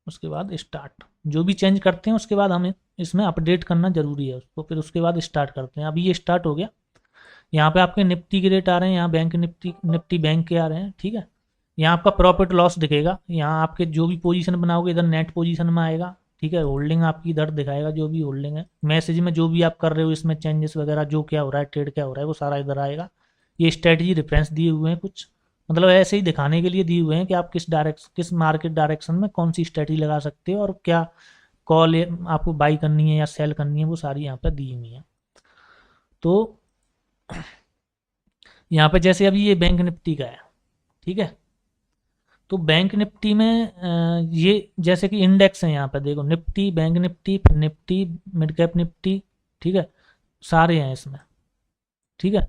उसके बाद स्टार्ट। जो भी चेंज करते हैं उसके बाद हमें इसमें अपडेट करना जरूरी है उसको, फिर उसके बाद स्टार्ट करते हैं। अभी ये स्टार्ट हो गया। यहाँ पे आपके निफ्टी के रेट आ रहे हैं, यहाँ बैंक निफ्टी बैंक के आ रहे हैं, ठीक है। यहाँ आपका प्रॉफिट लॉस दिखेगा, यहाँ आपके जो भी पोजीशन बनाओगे इधर नेट पोजीशन में आएगा, ठीक है। होल्डिंग आपकी इधर दिखाएगा, जो भी होल्डिंग है। मैसेज में जो भी आप कर रहे हो इसमें चेंजेस वगैरह, जो क्या हो रहा है, ट्रेड क्या हो रहा है, वो सारा इधर आएगा। ये स्ट्रेटजी रेफरेंस दिए हुए हैं कुछ, मतलब ऐसे ही दिखाने के लिए दिए हुए हैं कि आप किस मार्केट डायरेक्शन में कौन सी स्ट्रेटजी लगा सकते हो और क्या कॉल आपको बाई करनी है या सेल करनी है, वो सारी यहाँ पर दी हुई है। तो यहाँ पे जैसे अभी ये बैंक निफ्टी का है, ठीक है। तो बैंक निफ्टी में ये जैसे कि इंडेक्स है, यहाँ पे देखो निफ्टी, बैंक निफ्टी, फिर निफ्टी, मिड कैप निफ्टी, ठीक है। सारे हैं इसमें, ठीक है।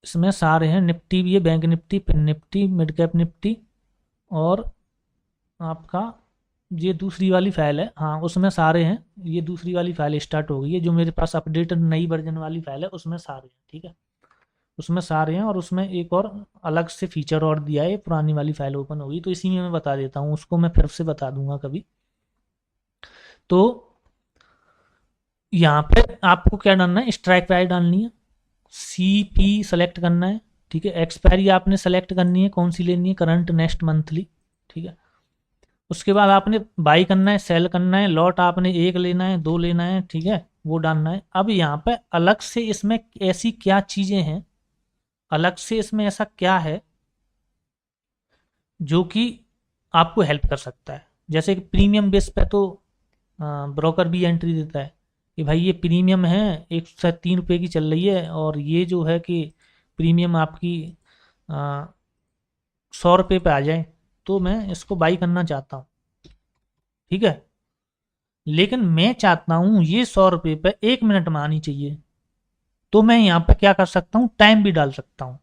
इसमें सारे हैं, निफ्टी भी है, बैंक निफ्टी, फिर निफ्टी, मिड कैप निफ्टी, और आपका ये दूसरी वाली फाइल है, हाँ उसमें सारे हैं। ये दूसरी वाली फाइल स्टार्ट हो गई है, जो मेरे पास अपडेटेड नई वर्जन वाली फाइल है उसमें सारे हैं, ठीक है। उसमें सारे हैं। और उसमें एक और अलग से फीचर और दिया है, पुरानी वाली फाइल ओपन होगी तो इसी में मैं बता देता हूँ, उसको मैं फिर से बता दूंगा कभी। तो यहाँ पे आपको क्या डालना है, स्ट्राइक प्राइस डालनी है, सीपी सेलेक्ट करना है, ठीक है। एक्सपायरी आपने सेलेक्ट करनी है, कौन सी लेनी है, करंट, नेक्स्ट, मंथली, ठीक है। उसके बाद आपने बाई करना है, सेल करना है, लॉट आपने 1 लेना है, 2 लेना है, ठीक है, वो डालना है। अब यहाँ पे अलग से इसमें ऐसी क्या चीज़ें हैं, अलग से इसमें ऐसा क्या है जो कि आपको हेल्प कर सकता है। जैसे कि प्रीमियम बेस पे तो ब्रोकर भी एंट्री देता है कि भाई ये प्रीमियम है, 103 रुपये की चल रही है, और ये जो है कि प्रीमियम आपकी 100 रुपये पे आ जाए तो मैं इसको बाई करना चाहता हूँ, ठीक है। लेकिन मैं चाहता हूँ ये 100 रुपये पे 1 मिनट में आनी चाहिए, तो मैं यहाँ पे क्या कर सकता हूँ, टाइम भी डाल सकता हूँ।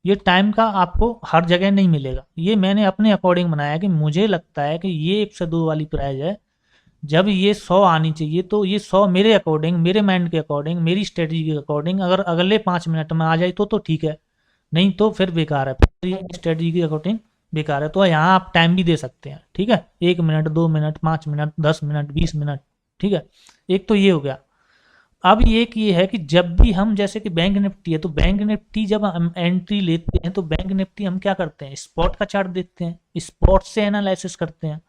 ये टाइम का आपको हर जगह नहीं मिलेगा, ये मैंने अपने अकॉर्डिंग बनाया कि मुझे लगता है कि ये 1 से 2 वाली प्राइस है, जब ये 100 आनी चाहिए तो ये 100 मेरे अकॉर्डिंग, मेरे माइंड के अकॉर्डिंग, मेरी स्ट्रेटजी के अकॉर्डिंग अगर अगले 5 मिनट में आ जाए तो ठीक है, नहीं तो फिर बेकार है, फिर स्ट्रेटजी के अकॉर्डिंग बेकार है। तो यहाँ आप टाइम भी दे सकते हैं, ठीक है, 1 minute, 2 minute, 5 minute, 10 minute, 20 minute, ठीक है। एक तो ये हो गया। अब एक ये है कि जब भी हम, जैसे कि बैंक निफ्टी है, तो बैंक निफ्टी जब हम एंट्री लेते हैं तो बैंक निफ्टी हम क्या करते हैं, स्पॉट का चार्ट देखते हैं, स्पॉट से एनालिसिस करते हैं।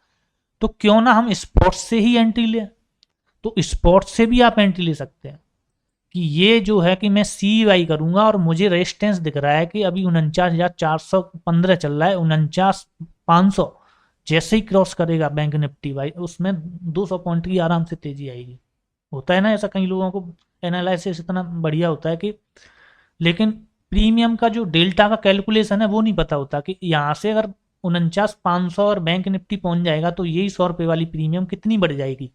तो क्यों ना हम स्पॉट से ही एंट्री लें, तो स्पॉट से भी आप एंट्री ले सकते हैं कि ये जो है कि मैं सी वाई करूंगा और मुझे रेजिस्टेंस दिख रहा है कि अभी 49,415 चल रहा है, 49,500 जैसे ही क्रॉस करेगा बैंक निफ्टी वाई, उसमें 200 पॉइंट की आराम से तेजी आएगी। होता है ना ऐसा, कई लोगों को एनालिसिस इतना बढ़िया होता है कि, लेकिन प्रीमियम का जो डेल्टा का कैलकुलेशन है वो नहीं पता होता कि यहाँ से अगर 49,500 और बैंक निफ्टी पहुंच जाएगा तो यही 100 रुपये वाली प्रीमियम कितनी बढ़ जाएगी,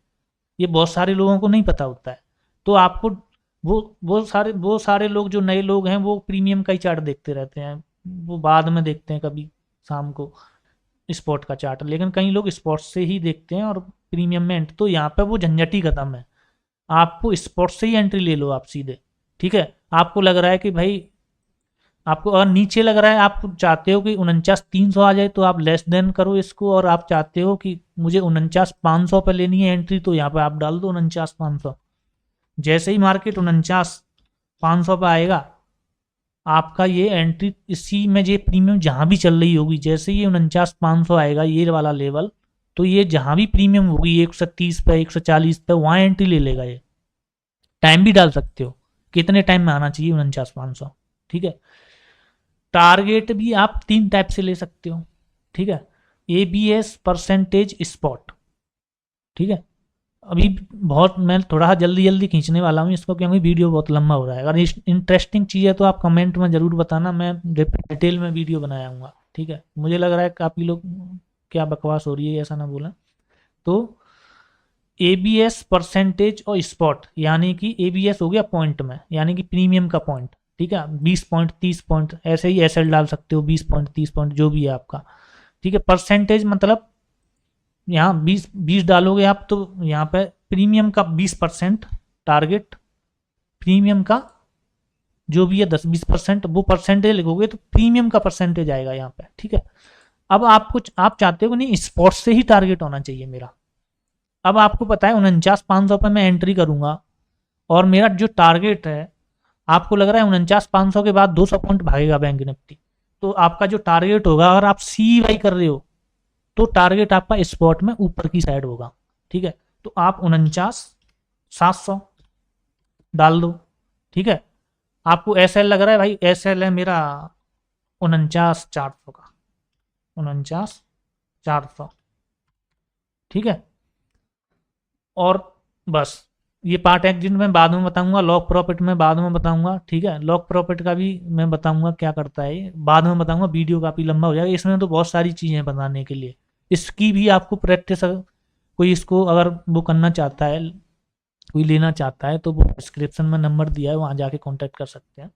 ये बहुत सारे लोगों को नहीं पता होता है। तो आपको वो सारे लोग जो नए लोग हैं वो प्रीमियम का ही चार्ट देखते रहते हैं, वो बाद में देखते हैं कभी शाम को स्पॉट का चार्ट, लेकिन कई लोग स्पॉट से ही देखते हैं और प्रीमियम में एंट्री, तो यहाँ पे वो झंझट ही खत्म है। आपको स्पॉट से ही एंट्री ले लो आप सीधे, ठीक है। आपको लग रहा है कि भाई, आपको अगर नीचे लग रहा है, आप चाहते हो कि 49,300 आ जाए तो आप लेस देन करो इसको, और आप चाहते हो कि मुझे 49,500 पे लेनी है एंट्री तो यहाँ पे आप डाल दो 49,500। जैसे ही मार्केट 49,500 पे आएगा, आपका ये एंट्री इसी में, ये प्रीमियम जहाँ भी चल रही होगी, जैसे ये 49,500 आएगा ये वाला लेवल, तो ये जहाँ भी प्रीमियम होगी 130 पे 140 पे वहाँ एंट्री ले लेगा ये। टाइम भी डाल सकते हो, कितने टाइम में आना चाहिए 49,500, ठीक है। टारगेट भी आप 3 टाइप से ले सकते हो, ठीक है। ABS, परसेंटेज, स्पॉट, ठीक है। अभी बहुत मैं थोड़ा जल्दी जल्दी खींचने वाला हूँ इसको, क्योंकि वीडियो बहुत लंबा हो रहा है। अगर इंटरेस्टिंग चीज़ है तो आप कमेंट में ज़रूर बताना, मैं डिटेल में वीडियो बनाऊंगा, ठीक है। मुझे लग रहा है काफ़ी लोग क्या बकवास हो रही है ऐसा ना बोला। तो ABS, परसेंटेज और स्पॉट, यानी कि ABS हो गया पॉइंट में, यानी कि प्रीमियम का पॉइंट, ठीक है। 20 पॉइंट 30 पॉइंट ऐसे ही SL डाल सकते हो, 20 पॉइंट 30 पॉइंट जो भी है आपका, ठीक है। परसेंटेज मतलब यहाँ 20 डालोगे आप तो यहाँ पे प्रीमियम का 20% टारगेट, प्रीमियम का जो भी है 10-20% वो परसेंटेज लिखोगे तो प्रीमियम का परसेंटेज आएगा यहाँ पे, ठीक है। अब आप चाहते हो कि नहीं स्पॉट से ही टारगेट होना चाहिए मेरा। अब आपको पता है 49,500 पे मैं एंट्री करूंगा, और मेरा जो टारगेट है, आपको लग रहा है 49,500 के बाद 200 पॉइंट भागेगा बैंक निफ्टी, तो आपका जो टारगेट होगा, अगर आप CY कर रहे हो तो टारगेट आपका स्पॉट में ऊपर की साइड होगा, ठीक है। तो आप 49,700 डाल दो, ठीक है। आपको SL लग रहा है भाई, SL है मेरा 49,400 का, 49,400, ठीक है। और बस, ये पार्ट एग्जिट में बाद में बताऊंगा, लॉक प्रॉफिट में बाद में बताऊंगा, ठीक है। लॉक प्रॉफिट का भी मैं बताऊंगा क्या करता है ये, बाद में बताऊंगा, वीडियो काफ़ी लंबा हो जाएगा, इसमें तो बहुत सारी चीज़ें बताने के लिए। इसकी भी आपको प्रैक्टिस, कोई इसको अगर वो करना चाहता है, कोई लेना चाहता है, तो वो डिस्क्रिप्शन में नंबर दिया है, वहाँ जाके कांटेक्ट कर सकते हैं।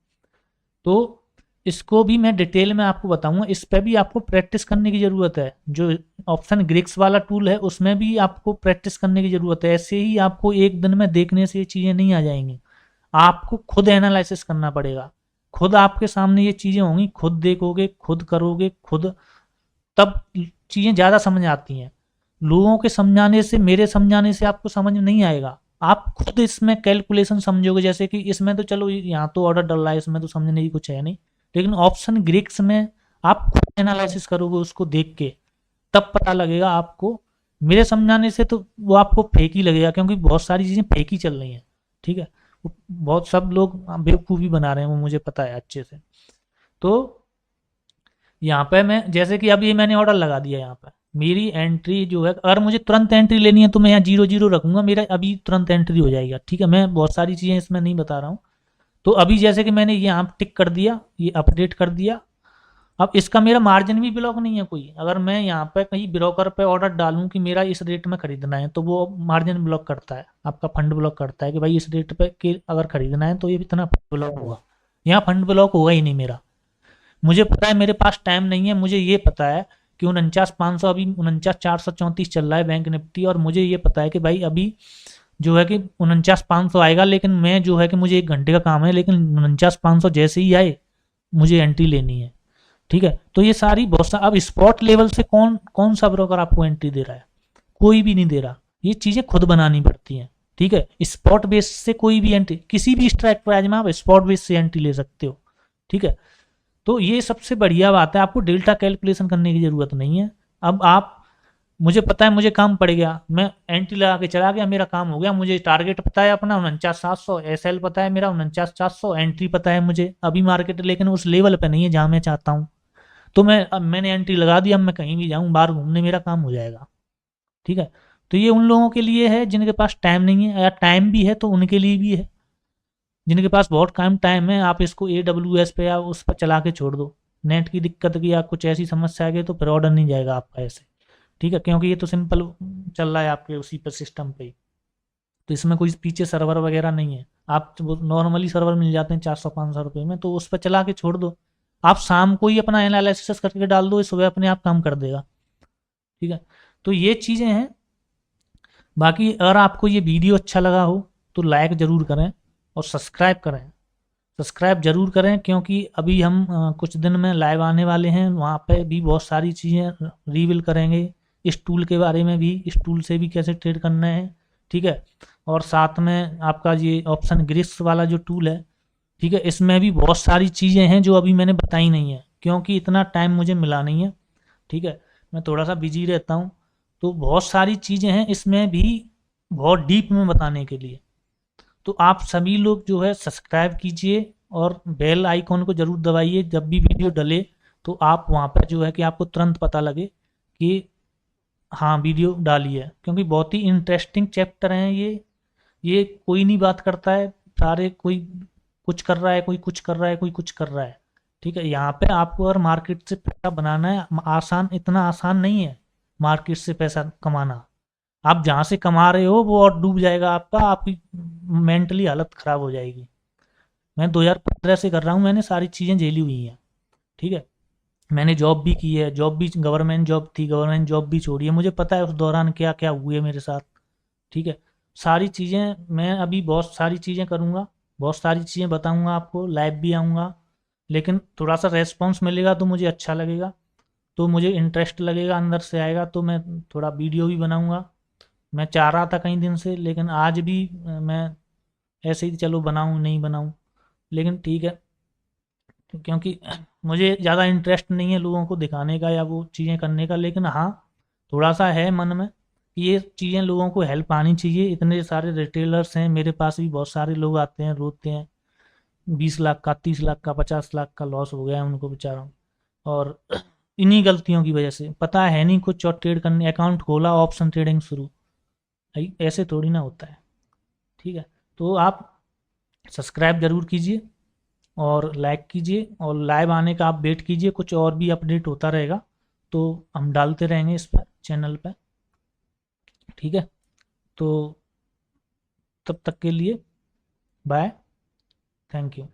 तो इसको भी मैं डिटेल में आपको बताऊंगा, इस पर भी आपको प्रैक्टिस करने की ज़रूरत है। जो ऑप्शन ग्रिक्स वाला टूल है उसमें भी आपको प्रैक्टिस करने की ज़रूरत है, ऐसे ही आपको एक दिन में देखने से ये चीज़ें नहीं आ जाएंगी, आपको खुद एनालिसिस करना पड़ेगा। खुद आपके सामने ये चीज़ें होंगी, खुद देखोगे, खुद करोगे, खुद, तब चीज़ें ज़्यादा समझ आती हैं। लोगों के समझाने से, मेरे समझाने से आपको समझ नहीं आएगा, आप खुद इसमें कैलकुलेशन समझोगे। जैसे कि इसमें तो चलो यहाँ तो ऑर्डर डल रहा है, इसमें तो समझने की कुछ है नहीं, लेकिन ऑप्शन ग्रीक्स में आप खुद एनालिसिस करोगे उसको देख के, तब पता लगेगा आपको। मेरे समझाने से तो वो आपको फेक ही लगेगा, क्योंकि बहुत सारी चीज़ें फेक ही चल रही हैं, ठीक है। बहुत सब लोग बेवकूफ़ी बना रहे हैं, वो मुझे पता है अच्छे से। तो यहाँ पे मैं, जैसे कि अभी मैंने ऑर्डर लगा दिया, यहाँ पे मेरी एंट्री जो है, अगर मुझे तुरंत एंट्री लेनी है तो मैं यहाँ 0-0 रखूंगा, मेरा अभी तुरंत एंट्री हो जाएगा, ठीक है। मैं बहुत सारी चीज़ें इसमें नहीं बता रहा हूँ। तो अभी जैसे कि मैंने ये यहाँ टिक कर दिया, ये अपडेट कर दिया, अब इसका मेरा मार्जिन भी ब्लॉक नहीं है कोई। अगर मैं यहाँ पे कहीं ब्रोकर पे ऑर्डर डालूं कि मेरा इस रेट में खरीदना है, तो वो मार्जिन ब्लॉक करता है, आपका फंड ब्लॉक करता है कि भाई इस रेट पे के अगर खरीदना है तो ये इतना फंड ब्लॉक होगा। यहाँ फंड ब्लॉक होगा ही नहीं मेरा। मुझे पता है मेरे पास टाइम नहीं है, मुझे ये पता है कि 49,500, अभी 49,434 चल रहा है बैंक निफ्टी, और मुझे ये पता है कि भाई अभी जो है कि 49,500 आएगा, लेकिन मैं जो है कि मुझे 1 घंटे का काम है, लेकिन 49,500 जैसे ही आए मुझे एंट्री लेनी है, ठीक है। तो ये सारी बहुत सा, अब स्पॉट लेवल से कौन कौन सा ब्रोकर आपको एंट्री दे रहा है? कोई भी नहीं दे रहा, ये चीज़ें खुद बनानी पड़ती हैं, ठीक है। स्पॉट बेस से कोई भी एंट्री, किसी भी स्ट्राइक प्राइस में आप स्पॉट बेस से एंट्री ले सकते हो, ठीक है। तो ये सबसे बढ़िया बात है, आपको डेल्टा कैलकुलेशन करने की ज़रूरत नहीं है। अब आप, मुझे पता है मुझे काम पड़ गया, मैं एंट्री लगा के चला गया, मेरा काम हो गया, मुझे टारगेट पता है अपना 49,700, SL पता है मेरा 49,400, एंट्री पता है मुझे, अभी मार्केट लेकिन उस लेवल पे नहीं है जहाँ मैं चाहता हूँ, तो अब मैंने एंट्री लगा दी, अब मैं कहीं भी जाऊँ बाहर घूमने, मेरा काम हो जाएगा, ठीक है। तो ये उन लोगों के लिए है जिनके पास टाइम नहीं है, या टाइम भी है तो उनके लिए भी है। जिनके पास बहुत कम टाइम है, आप इसको AWS पे या उस पर चला के छोड़ दो, नेट की दिक्कत की या कुछ ऐसी समस्या आ गई तो फिर ऑर्डर नहीं जाएगा आपका ऐसे, ठीक है। क्योंकि ये तो सिंपल चल रहा है आपके उसी पर सिस्टम पे ही। तो इसमें कोई पीछे सर्वर वगैरह नहीं है। आप नॉर्मली सर्वर मिल जाते हैं 400-500 रुपये में, तो उस पर चला के छोड़ दो। आप शाम को ही अपना एनालिसिस करके डाल दो, सुबह अपने आप काम कर देगा। ठीक है, तो ये चीज़ें हैं। बाकी अगर आपको ये वीडियो अच्छा लगा हो तो लाइक ज़रूर करें और सब्सक्राइब करें। सब्सक्राइब ज़रूर करें, क्योंकि अभी हम कुछ दिन में लाइव आने वाले हैं, वहाँ पे भी बहुत सारी चीज़ें रिवील करेंगे। इस टूल के बारे में भी, इस टूल से भी कैसे ट्रेड करना है। ठीक है, और साथ में आपका ये ऑप्शन ग्रिक्स वाला जो टूल है, ठीक है, इसमें भी बहुत सारी चीज़ें हैं जो अभी मैंने बताई नहीं है, क्योंकि इतना टाइम मुझे मिला नहीं है। ठीक है, मैं थोड़ा सा बिजी रहता हूँ, तो बहुत सारी चीज़ें हैं इसमें भी बहुत डीप में बताने के लिए। तो आप सभी लोग जो है सब्सक्राइब कीजिए और बेल आइकॉन को ज़रूर दबाइए, जब भी वीडियो डले तो आप वहाँ पर जो है कि आपको तुरंत पता लगे कि हाँ वीडियो डाली है, क्योंकि बहुत ही इंटरेस्टिंग चैप्टर हैं ये कोई नहीं बात करता है, सारे कोई कुछ कर रहा है, कोई कुछ कर रहा है, कोई कुछ कर रहा है। ठीक है, यहाँ पे आपको अगर मार्केट से पैसा बनाना है, आसान, इतना आसान नहीं है मार्केट से पैसा कमाना। आप जहाँ से कमा रहे हो वो और डूब जाएगा आपका, आपकी मेंटली हालत ख़राब हो जाएगी। मैं 2015 से कर रहा हूँ, मैंने सारी चीज़ें झेली हुई हैं। ठीक है, मैंने जॉब भी की है, जॉब भी गवर्नमेंट जॉब थी, गवर्नमेंट जॉब भी छोड़ी है, मुझे पता है उस दौरान क्या क्या हुए मेरे साथ। ठीक है, सारी चीज़ें मैं अभी बहुत सारी चीज़ें करूँगा, बहुत सारी चीज़ें बताऊँगा आपको, लाइव भी आऊँगा। लेकिन थोड़ा सा रेस्पॉन्स मिलेगा तो मुझे अच्छा लगेगा, तो मुझे इंटरेस्ट लगेगा अंदर से आएगा, तो मैं थोड़ा वीडियो भी बनाऊँगा। मैं चाह रहा था कई दिन से, लेकिन आज भी मैं ऐसे ही चलो बनाऊँ नहीं बनाऊँ, लेकिन ठीक है, क्योंकि मुझे ज़्यादा इंटरेस्ट नहीं है लोगों को दिखाने का या वो चीज़ें करने का। लेकिन हाँ, थोड़ा सा है मन में कि ये चीज़ें लोगों को हेल्प आनी चाहिए। इतने सारे रिटेलर्स हैं, मेरे पास भी बहुत सारे लोग आते हैं, रोते हैं, 20 लाख का, 30 लाख का, 50 लाख का लॉस हो गया है उनको बेचारों। और इन्हीं गलतियों की वजह से, पता है नहीं कुछ और ट्रेड करने, अकाउंट खोला, ऑप्शन ट्रेडिंग शुरू, भाई ऐसे थोड़ी ना होता है। ठीक है, तो आप सब्सक्राइब ज़रूर कीजिए और लाइक कीजिए, और लाइव आने का आप वेट कीजिए, कुछ और भी अपडेट होता रहेगा तो हम डालते रहेंगे इस पर, चैनल पर। ठीक है, तो तब तक के लिए बाय, थैंक यू।